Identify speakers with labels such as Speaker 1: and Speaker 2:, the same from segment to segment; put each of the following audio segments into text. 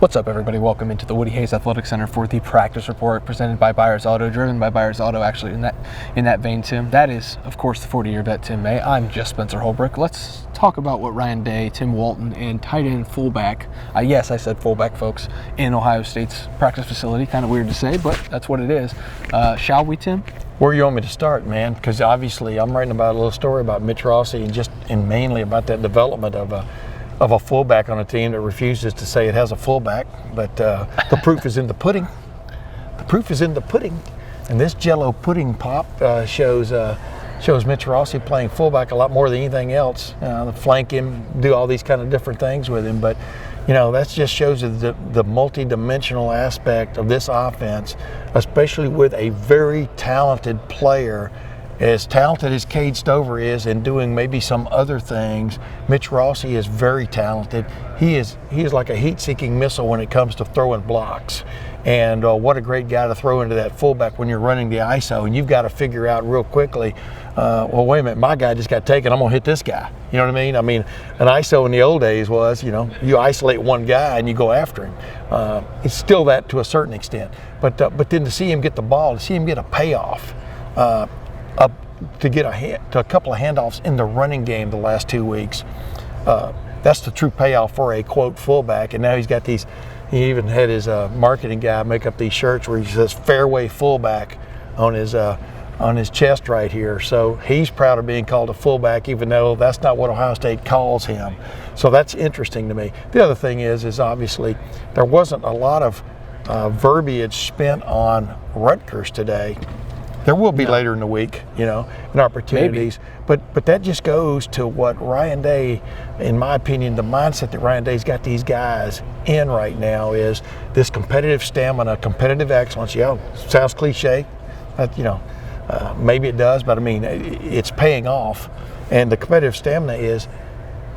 Speaker 1: What's up, everybody? Welcome into the Woody Hayes Athletic Center for the practice report presented by Byers Auto, driven by Byers Auto. Actually, in that vein, Tim, that is, of course, the 40-year vet Tim May. I'm just Spencer Holbrook. Let's talk about what Ryan Day, Tim Walton, and tight end fullback, yes, I said fullback, folks, in Ohio State's practice facility. Kind of weird to say, but that's what it is. Shall we, Tim?
Speaker 2: Where you want me to start, man? Because obviously I'm writing about a little story about Mitch Rossi and mainly about that development of a fullback on a team that refuses to say it has a fullback, but the proof is in the pudding. The proof is in the pudding, and this Jello pudding pop shows Mitch Rossi playing fullback a lot more than anything else. Flank him, do all these kind of different things with him, but that just shows the multi-dimensional aspect of this offense, especially with a very talented player. As talented as Cade Stover is in doing maybe some other things, Mitch Rossi is very talented. He is like a heat-seeking missile when it comes to throwing blocks. And what a great guy to throw into that fullback when you're running the ISO, and you've got to figure out real quickly, well, wait a minute, my guy just got taken, I'm going to hit this guy. You know what I mean? I mean, an ISO in the old days was, you isolate one guy and you go after him. It's still that to a certain extent. But then to see him get the ball, to see him get a payoff, to get a couple of handoffs in the running game the last 2 weeks, that's the true payoff for a quote fullback. And now he's got these. He even had his marketing guy make up these shirts where he says "fairway fullback" on his chest right here. So he's proud of being called a fullback, even though that's not what Ohio State calls him. So that's interesting to me. The other thing is obviously there wasn't a lot of verbiage spent on Rutgers today. There will be later in the week, and opportunities. Maybe. But that just goes to what Ryan Day, in my opinion, the mindset that Ryan Day's got these guys in right now is this competitive stamina, competitive excellence. Sounds cliche, maybe it does, but I mean, it's paying off. And the competitive stamina is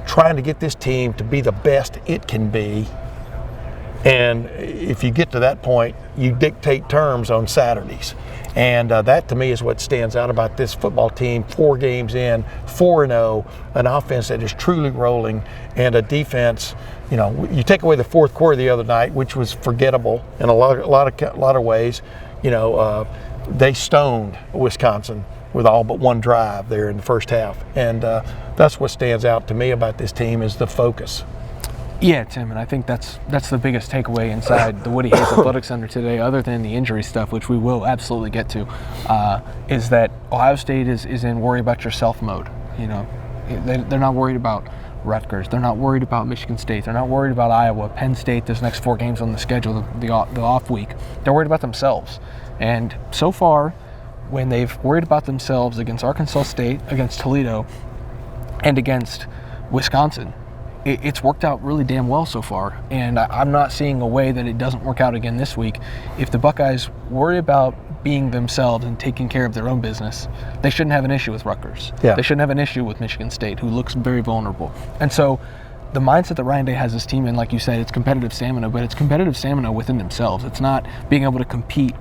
Speaker 2: trying to get this team to be the best it can be. And if you get to that point, you dictate terms on Saturdays. And that, to me, is what stands out about this football team. 4 games in, 4-0, an offense that is truly rolling, and a defense. You take away the fourth quarter the other night, which was forgettable in a lot of ways. They stoned Wisconsin with all but one drive there in the first half, and that's what stands out to me about this team is the focus.
Speaker 1: Yeah, Tim, and I think that's the biggest takeaway inside the Woody Hayes Athletic Center today, other than the injury stuff, which we will absolutely get to, is that Ohio State is in worry about yourself mode. They're not worried about Rutgers. They're not worried about Michigan State. They're not worried about Iowa, Penn State, those next 4 games on the schedule, the off week. They're worried about themselves. And so far, when they've worried about themselves against Arkansas State, against Toledo, and against Wisconsin, it's worked out really damn well so far, and I'm not seeing a way that it doesn't work out again this week. If the Buckeyes worry about being themselves and taking care of their own business, they shouldn't have an issue with Rutgers. Yeah. They shouldn't have an issue with Michigan State, who looks very vulnerable. And so the mindset that Ryan Day has his team in, like you said, it's competitive stamina, but it's competitive stamina within themselves. It's not being able to compete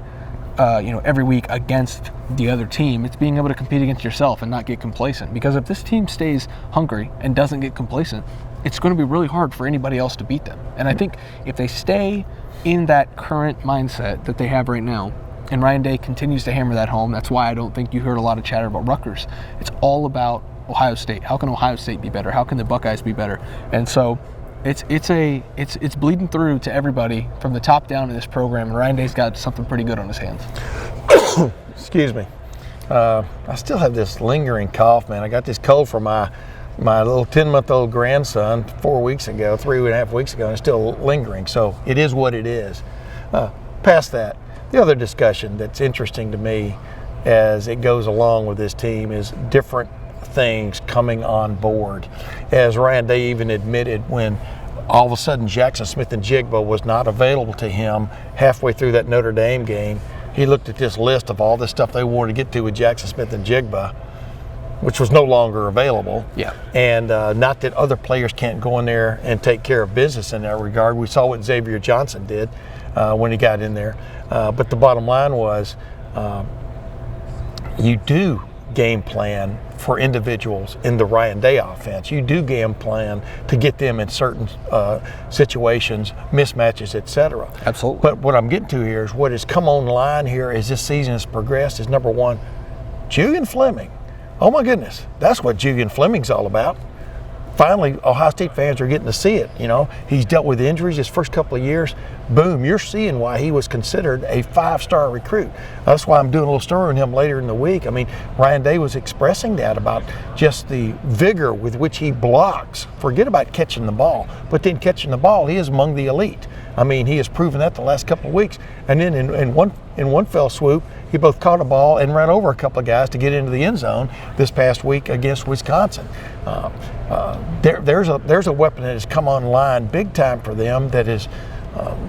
Speaker 1: every week against the other team. It's being able to compete against yourself and not get complacent. Because if this team stays hungry and doesn't get complacent, it's going to be really hard for anybody else to beat them. And I think if they stay in that current mindset that they have right now, and Ryan Day continues to hammer that home, that's why I don't think you heard a lot of chatter about Rutgers. It's all about Ohio State. How can Ohio State be better? How can the Buckeyes be better? And so it's bleeding through to everybody from the top down in this program, and Ryan Day's got something pretty good on his hands.
Speaker 2: Excuse me. I still have this lingering cough, man. I got this cold from my little 10-month-old grandson 3.5 weeks ago, and it's still lingering. So it is what it is. Past that, the other discussion that's interesting to me as it goes along with this team is different things coming on board. As Ryan Day even admitted, when all of a sudden Jackson Smith-Njigba was not available to him halfway through that Notre Dame game, he looked at this list of all the stuff they wanted to get to with Jackson Smith-Njigba, which was no longer available.
Speaker 1: Yeah.
Speaker 2: And not that other players can't go in there and take care of business in that regard. We saw what Xavier Johnson did when he got in there. But the bottom line was you do game plan for individuals in the Ryan Day offense. You do game plan to get them in certain situations, mismatches, etc.
Speaker 1: Absolutely.
Speaker 2: But what I'm getting to here is what has come online here as this season has progressed is, number one, Julian Fleming. Oh my goodness, that's what Julian Fleming's all about. Finally, Ohio State fans are getting to see it. You know, he's dealt with injuries his first couple of years. Boom, you're seeing why he was considered a 5-star recruit. That's why I'm doing a little story on him later in the week. I mean, Ryan Day was expressing that about just the vigor with which he blocks. Forget about catching the ball, but then catching the ball, he is among the elite. I mean, he has proven that the last couple of weeks. And then in one fell swoop, he both caught a ball and ran over a couple of guys to get into the end zone this past week against Wisconsin. There's a weapon that has come online big time for them that is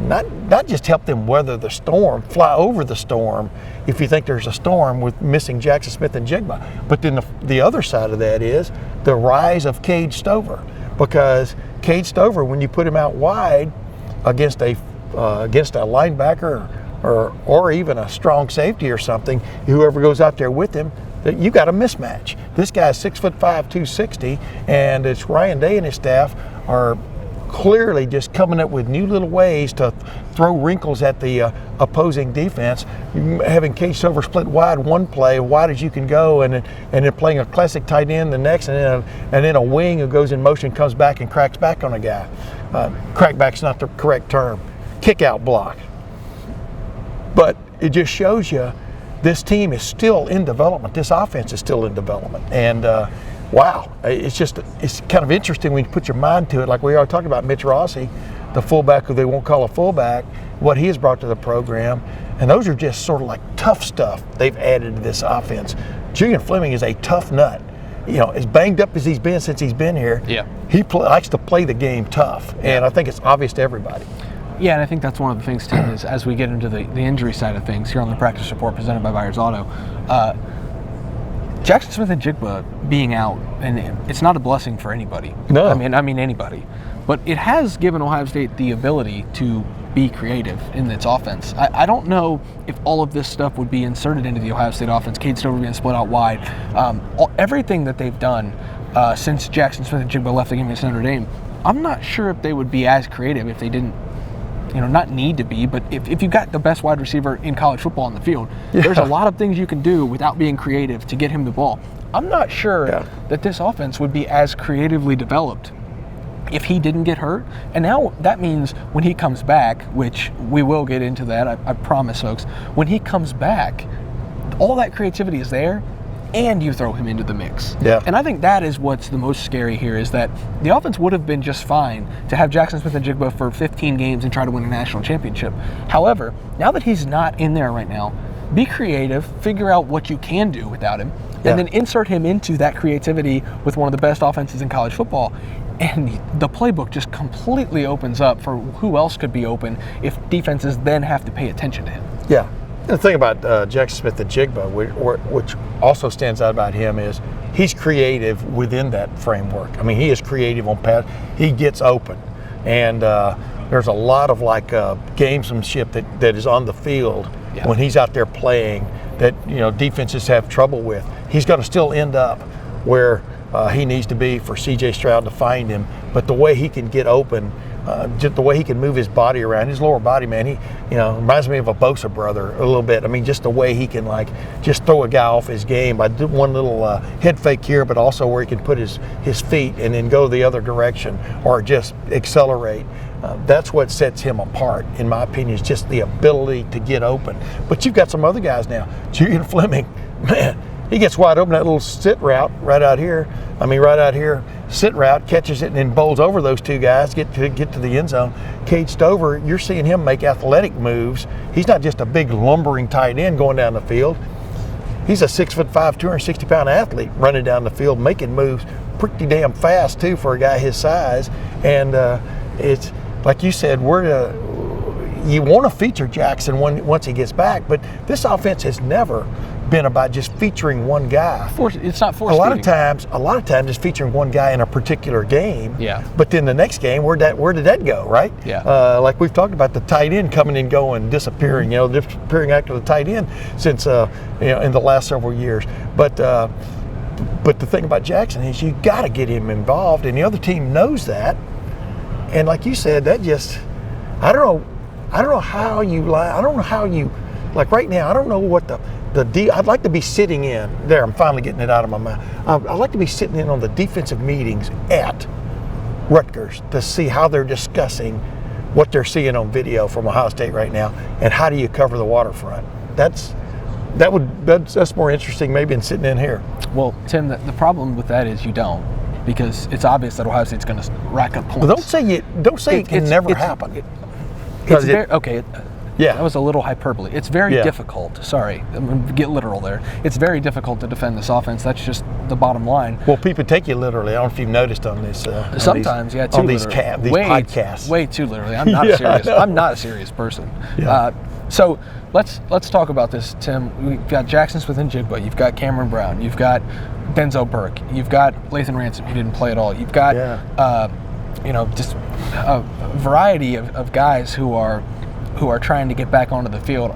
Speaker 2: not just help them weather the storm, fly over the storm if you think there's a storm with missing Jackson Smith and Jigba. But then the other side of that is the rise of Cade Stover, because Cade Stover, when you put him out wide against a linebacker or even a strong safety or something, whoever goes out there with him, that you got a mismatch. This guy's 6'5", 260, and it's Ryan Day and his staff are clearly just coming up with new little ways to throw wrinkles at the opposing defense. Having Cade Stover split wide one play, wide as you can go, and then playing a classic tight end the next, and then a wing who goes in motion, comes back and cracks back on a guy. Crackback's not the correct term. Kick out block. But it just shows you this team is still in development. This offense is still in development. And wow, it's kind of interesting when you put your mind to it. Like we are talking about Mitch Rossi, the fullback who they won't call a fullback, what he has brought to the program. And those are just sort of like tough stuff they've added to this offense. Julian Fleming is a tough nut. You know, as banged up as he's been since he's been here, he likes to play the game tough. And I think it's obvious to everybody.
Speaker 1: Yeah, and I think that's one of the things, Tim, is as we get into the injury side of things here on the practice report presented by Byers Auto, Jackson Smith and Jigba being out, and it's not a blessing for anybody.
Speaker 2: No.
Speaker 1: I mean anybody. But it has given Ohio State the ability to be creative in its offense. I don't know if all of this stuff would be inserted into the Ohio State offense, Cade Stover being split out wide. Everything that they've done since Jackson Smith and Jigba left the game against Notre Dame, I'm not sure if they would be as creative if they didn't, not need to be, but if you got the best wide receiver in college football on the field, there's a lot of things you can do without being creative to get him the ball. I'm not sure that this offense would be as creatively developed if he didn't get hurt. And now that means when he comes back, which we will get into that, I promise folks, when he comes back, all that creativity is there, and you throw him into the mix. And I think that is what's the most scary here, is that the offense would have been just fine to have Jackson Smith and Jigba for 15 games and try to win a national championship. However, now that he's not in there right now, be creative, figure out what you can do without him, and then insert him into that creativity with one of the best offenses in college football. And the playbook just completely opens up for who else could be open if defenses then have to pay attention to him.
Speaker 2: Yeah. The thing about Jackson Smith and Jigba, which also stands out about him, is he's creative within that framework. I mean, he is creative on pass. He gets open. And there's a lot of gamesmanship that is on the field when he's out there playing that, defenses have trouble with. He's going to still end up where he needs to be for C.J. Stroud to find him. But the way he can get open, just the way he can move his body around, his lower body, man, he reminds me of a Bosa brother a little bit. I mean, just the way he can just throw a guy off his game by one little head fake here, but also where he can put his feet and then go the other direction or just accelerate. That's what sets him apart, in my opinion, is just the ability to get open. But you've got some other guys now. Julian Fleming, man, he gets wide open, that little sit route right out here, sit route, catches it and then bowls over those two guys, get to the end zone. Cade Stover, you're seeing him make athletic moves. He's not just a big lumbering tight end going down the field. He's a 6'5", 260-pound athlete running down the field, making moves pretty damn fast too for a guy his size. And it's like you said, you want to feature Jackson once he gets back, but this offense has never been about just featuring one guy.
Speaker 1: It's not forced.
Speaker 2: A lot of times, it's featuring one guy in a particular game.
Speaker 1: Yeah.
Speaker 2: But then the next game, where did that go, right?
Speaker 1: Yeah.
Speaker 2: Like we've talked about the tight end coming and going, disappearing. Disappearing after the tight end since in the last several years. But the thing about Jackson is you got to get him involved, and the other team knows that. And like you said, that just I don't know how you like right now. I don't know what I'd like to be sitting in there. I'm finally getting it out of my mouth. I'd like to be sitting in on the defensive meetings at Rutgers to see how they're discussing what they're seeing on video from Ohio State right now, and how do you cover the waterfront. That's more interesting maybe than sitting in here.
Speaker 1: Well, Tim, the problem with that is you don't, because it's obvious that Ohio State's going to rack up points.
Speaker 2: But don't say it can never happen.
Speaker 1: Yeah, that was a little hyperbole. It's very difficult. Sorry, I'm going to get literal there. It's very difficult to defend this offense. That's just the bottom line.
Speaker 2: Well, people take you literally. I don't know if you've noticed on this.
Speaker 1: Sometimes,
Speaker 2: too on these podcasts.
Speaker 1: Way too literally. I'm not serious. I'm not a serious person.
Speaker 2: Yeah.
Speaker 1: So let's talk about this, Tim. We've got Jackson Smith-Njigba. You've got Cameron Brown. You've got Denzel Burke. You've got Lathan Ransom. He didn't play at all. You've got just a variety of guys who are trying to get back onto the field.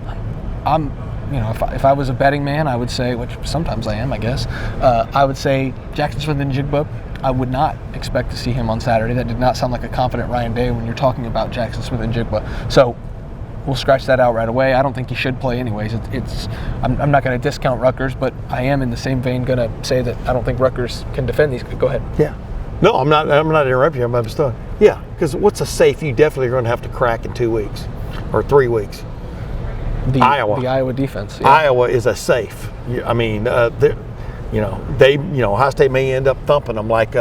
Speaker 1: If I was a betting man, I would say, which sometimes I am, I guess, I would say Jackson Smith-Njigba. I would not expect to see him on Saturday. That did not sound like a confident Ryan Day when you're talking about Jackson Smith-Njigba. So we'll scratch that out right away. I don't think he should play anyways. I'm not going to discount Rutgers, but I am in the same vein going to say that I don't think Rutgers can defend these. Go ahead.
Speaker 2: Yeah. No, I'm not interrupting you. I'm just done. Yeah, because what's a safe you definitely are going to have to crack in 2 weeks or 3 weweeks? Iowa.
Speaker 1: The Iowa defense. Yeah.
Speaker 2: Iowa is a safe. I mean, Ohio State may end up thumping them like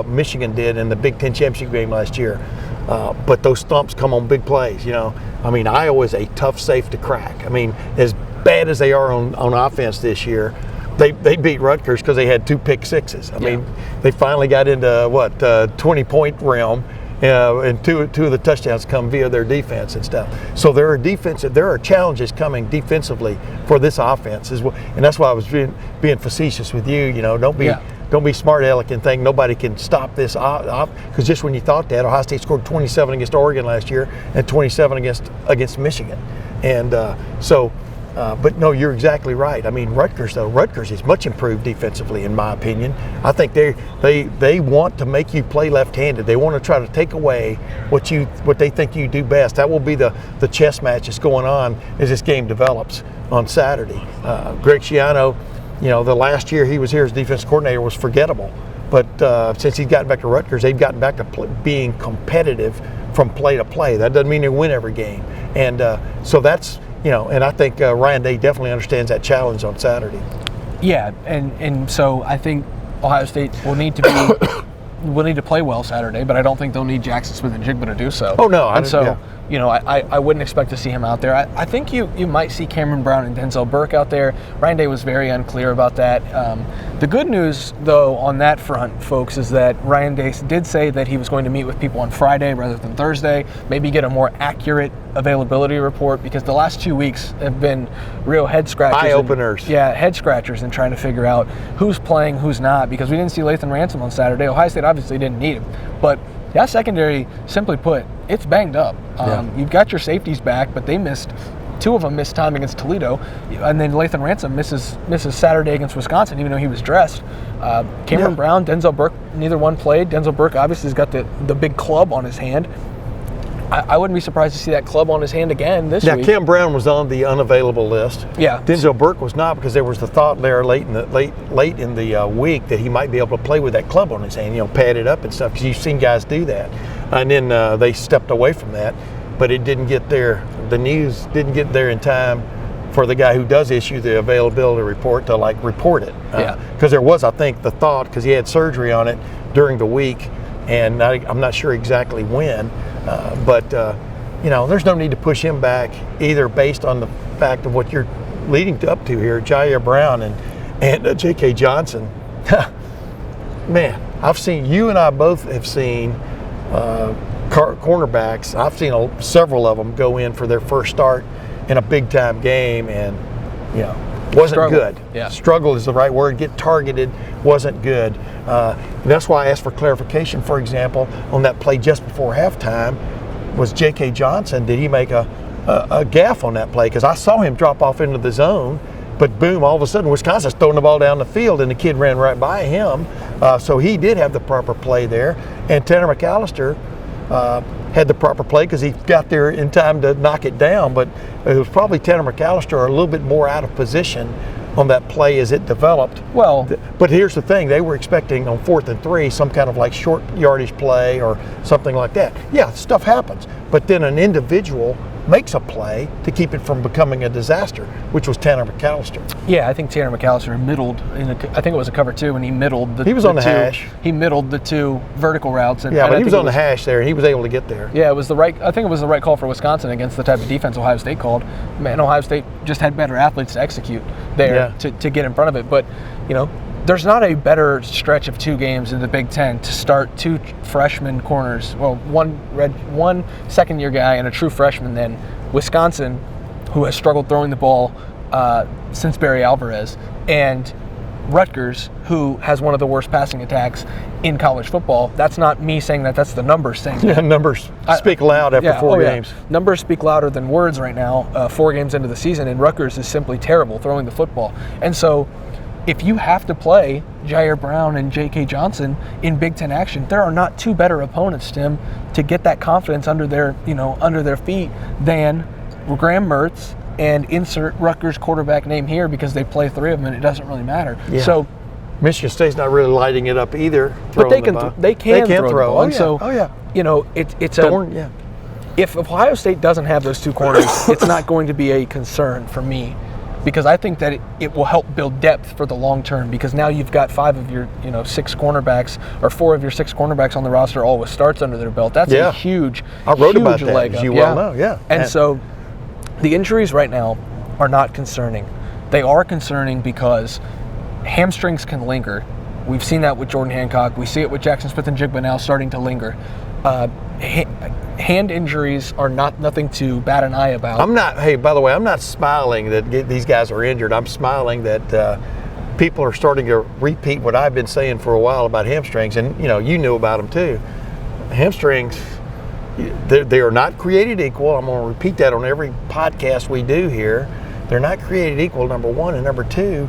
Speaker 2: Michigan did in the Big Ten championship game last year. But those thumps come on big plays. I mean, Iowa is a tough safe to crack. I mean, as bad as they are on offense this year, they beat Rutgers because they had 2 pick sixes. I mean, they finally got into 20-point realm. And two of the touchdowns come via their defense and stuff. So there are challenges coming defensively for this offense as well. And that's why I was being facetious with you. Don't be smart aleck and think nobody can stop this off. Because just when you thought that, Ohio State scored 27 against Oregon last year and 27 against Michigan. And but no, you're exactly right. I mean, Rutgers is much improved defensively, in my opinion. I think they want to make you play left-handed. They want to try to take away what they think you do best. That will be the chess match that's going on as this game develops on Saturday. Greg Schiano, the last year he was here as defensive coordinator was forgettable. But since he's gotten back to Rutgers, they've gotten back to being competitive from play to play. That doesn't mean they win every game. And so that's, and I think Ryan Day definitely understands that challenge on Saturday.
Speaker 1: Yeah, and so I think Ohio State will need to play well Saturday, but I don't think they'll need Jackson Smith-Njigba to do so.
Speaker 2: Oh no,
Speaker 1: I wouldn't expect to see him out there. I think you might see Cameron Brown and Denzel Burke out there. Ryan Day was very unclear about that. The good news, though, on that front, folks, is that Ryan Day did say that he was going to meet with people on Friday rather than Thursday, maybe get a more accurate availability report, because the last 2 weeks have been real head scratchers.
Speaker 2: Eye-openers.
Speaker 1: Head scratchers and trying to figure out who's playing, who's not, because we didn't see Lathan Ransom on Saturday. Ohio State obviously didn't need him. But that secondary, simply put, it's banged up. You've got your safeties back, but they missed. 2 of them missed time against Toledo, and then Lathan Ransom misses Saturday against Wisconsin, even though he was dressed. Cameron Brown, Denzel Burke, neither one played. Denzel Burke obviously has got the big club on his hand. I wouldn't be surprised to see that club on his hand again this week.
Speaker 2: Now, Cam Brown was on the unavailable list.
Speaker 1: Yeah.
Speaker 2: Denzel Burke was not, because there was the thought there late in the week that he might be able to play with that club on his hand, pad it up and stuff, because you've seen guys do that. And then they stepped away from that, but it didn't get there. The news didn't get there in time for the guy who does issue the availability report to report it. Because there was, I think, the thought, because he had surgery on it during the week, and I'm not sure exactly when. But there's no need to push him back either, based on the fact of what you're leading up to here, Jair Brown and J.K. Johnson. Man, I've seen, you and I both have seen cornerbacks. I've seen several of them go in for their first start in a big time game, and wasn't good.
Speaker 1: Yeah.
Speaker 2: Struggle is the right word. Get targeted wasn't good. And that's why I asked for clarification. For example, on that play just before halftime, was J.K. Johnson, did he make a gaffe on that play? Because I saw him drop off into the zone, but boom, all of a sudden Wisconsin's throwing the ball down the field and the kid ran right by him. So he did have the proper play there. And Tanner McAllister had the proper play because he got there in time to knock it down, but it was probably Tanner McAllister a little bit more out of position on that play as it developed.
Speaker 1: Well,
Speaker 2: but here's the thing, they were expecting on 4th and 3 some kind of like short yardage play or something like that. Yeah, stuff happens, but then an individual makes a play to keep it from becoming a disaster, which was Tanner McAllister.
Speaker 1: Yeah, I think Tanner McAllister middled, I think it was a cover 2, and he middled the
Speaker 2: He was on the hash.
Speaker 1: He middled the 2 vertical routes. And,
Speaker 2: yeah, but
Speaker 1: and
Speaker 2: he was on the hash there, and he was able to get there.
Speaker 1: Yeah, I think it was the right call for Wisconsin against the type of defense Ohio State called. Man, Ohio State just had better athletes to execute there to get in front of it. But, there's not a better stretch of 2 games in the Big Ten to start 2 freshman corners, well, one second-year guy and a true freshman than Wisconsin, who has struggled throwing the ball since Barry Alvarez, and Rutgers, who has one of the worst passing attacks in college football. That's not me saying that, that's the numbers saying that.
Speaker 2: Yeah, numbers speak loud after 4 games.
Speaker 1: Yeah. Numbers speak louder than words right now, 4 games into the season, and Rutgers is simply terrible throwing the football. And so if you have to play Jair Brown and J.K. Johnson in Big Ten action, there are not 2 better opponents, Tim, to get that confidence under their feet than Graham Mertz and insert Rutgers quarterback name here, because they play 3 of them and it doesn't really matter. Yeah. So
Speaker 2: Michigan State's not really lighting it up either.
Speaker 1: But they can throw.
Speaker 2: They can throw.
Speaker 1: And so, if Ohio State doesn't have those 2 corners, it's not going to be a concern for me, because I think that it will help build depth for the long term, because now you've got 5 of your 6 cornerbacks, or 4 of your 6 cornerbacks on the roster, all with starts under their belt. That's a huge,
Speaker 2: I wrote
Speaker 1: huge
Speaker 2: about that,
Speaker 1: leg
Speaker 2: as
Speaker 1: up.
Speaker 2: you well know. Yeah.
Speaker 1: And so the injuries right now are not concerning. They are concerning because hamstrings can linger. We've seen that with Jordan Hancock. We see it with Jackson Smith-Njigba now starting to linger. Hand injuries are nothing to bat an eye about.
Speaker 2: By the way, I'm not smiling that these guys are injured. I'm smiling that people are starting to repeat what I've been saying for a while about hamstrings, and you knew about them too. Hamstrings, they are not created equal. I'm going to repeat that on every podcast we do here. They're not created equal, number 1, and number 2,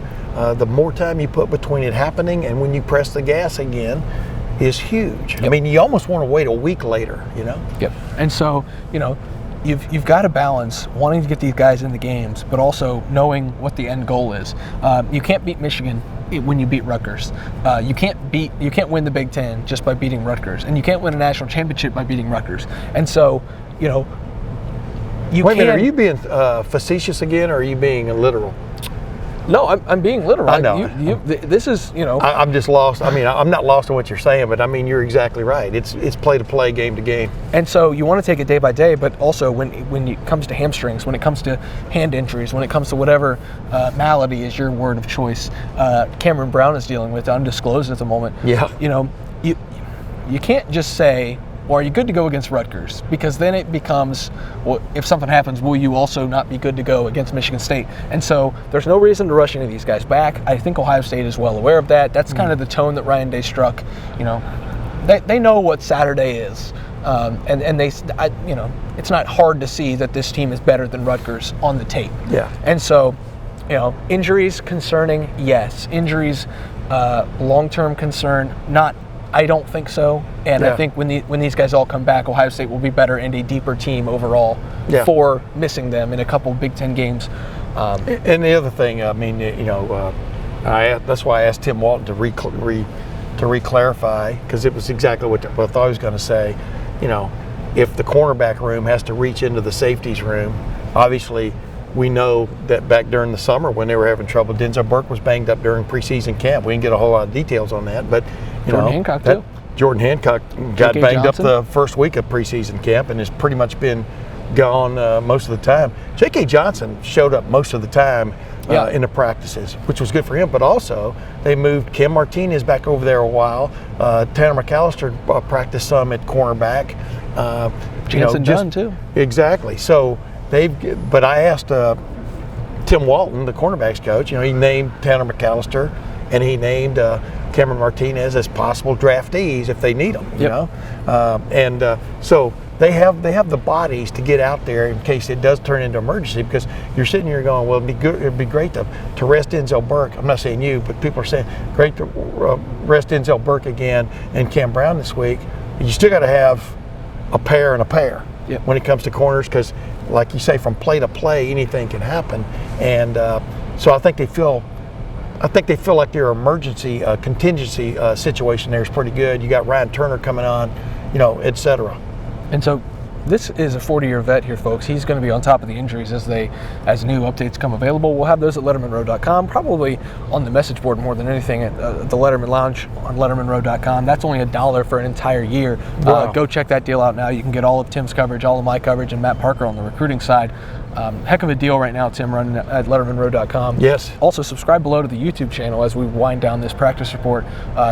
Speaker 2: the more time you put between it happening and when you press the gas again is huge. Yep. I mean, you almost want to wait a week later,
Speaker 1: Yep. And so, you've got to balance wanting to get these guys in the games, but also knowing what the end goal is. You can't beat Michigan when you beat Rutgers. You can't win the Big Ten just by beating Rutgers, and you can't win a national championship by beating Rutgers. And so,
Speaker 2: Wait a minute, are you being facetious again, or are you being literal?
Speaker 1: No, I'm being literal.
Speaker 2: I know.
Speaker 1: This is,
Speaker 2: I'm just lost. I mean, I'm not lost in what you're saying, but I mean, you're exactly right. It's play to play, game to game.
Speaker 1: And so you want to take it day by day, but also when it comes to hamstrings, when it comes to hand injuries, when it comes to whatever malady is your word of choice, Cameron Brown is dealing with, undisclosed at the moment.
Speaker 2: Yeah.
Speaker 1: You can't just say, well, are you good to go against Rutgers? Because then it becomes, well, if something happens, will you also not be good to go against Michigan State? And so there's no reason to rush any of these guys back. I think Ohio State is well aware of that. That's kind of the tone that Ryan Day struck. They know what Saturday is. And it's not hard to see that this team is better than Rutgers on the tape.
Speaker 2: Yeah.
Speaker 1: And so, injuries concerning, yes. Injuries, long-term concern, not. I don't think so, and I think when these guys all come back, Ohio State will be better and a deeper team overall for missing them in a couple Big Ten games.
Speaker 2: And the other thing, I mean, that's why I asked Tim Walton to re-clarify, because it was exactly what I thought I was going to say. If the cornerback room has to reach into the safeties room, obviously we know that back during the summer when they were having trouble, Denzel Burke was banged up during preseason camp. We didn't get a whole lot of details on that, but
Speaker 1: Jordan Hancock too.
Speaker 2: Jordan Hancock got banged up the first week of preseason camp and has pretty much been gone most of the time. J.K. Johnson showed up most of the time in the practices, which was good for him. But also, they moved Kim Martinez back over there a while. Tanner McAllister practiced some at cornerback.
Speaker 1: Jansen Dunn too.
Speaker 2: Exactly. So but I asked Tim Walton, the cornerbacks coach, he named Tanner McAllister and he named Cameron Martinez as possible draftees if they need them. So they have the bodies to get out there in case it does turn into emergency, because you're sitting here going, well, it'd be great to rest Denzel Burke. I'm not saying you, but people are saying great to rest Denzel Burke again and Cam Brown this week. You still got to have a pair and a pair when it comes to corners, because like you say, from play to play, anything can happen. And so I think they feel like their emergency contingency situation there is pretty good. You got Ryan Turner coming on, et cetera.
Speaker 1: And so this is a 40-year vet here, folks. He's going to be on top of the injuries as new updates come available. We'll have those at LettermenRow.com, probably on the message board more than anything at the Letterman Lounge on LettermenRow.com. That's only $1 for an entire year.
Speaker 2: Wow.
Speaker 1: Go check that deal out now. You can get all of Tim's coverage, all of my coverage, and Matt Parker on the recruiting side. Heck of a deal right now, Tim, running at LettermenRow.com.
Speaker 2: Yes.
Speaker 1: Also, subscribe below to the YouTube channel as we wind down this practice report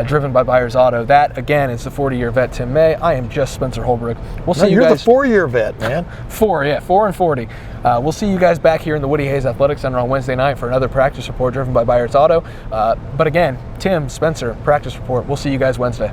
Speaker 1: driven by Byers Auto. That, again, is the 40-year vet, Tim May. I am just Spencer Holbrook. We'll see you guys.
Speaker 2: You're the 4-year vet, man.
Speaker 1: 4 and 40. We'll see you guys back here in the Woody Hayes Athletic Center on Wednesday night for another practice report driven by Byers Auto. But again, Tim, Spencer, practice report. We'll see you guys Wednesday.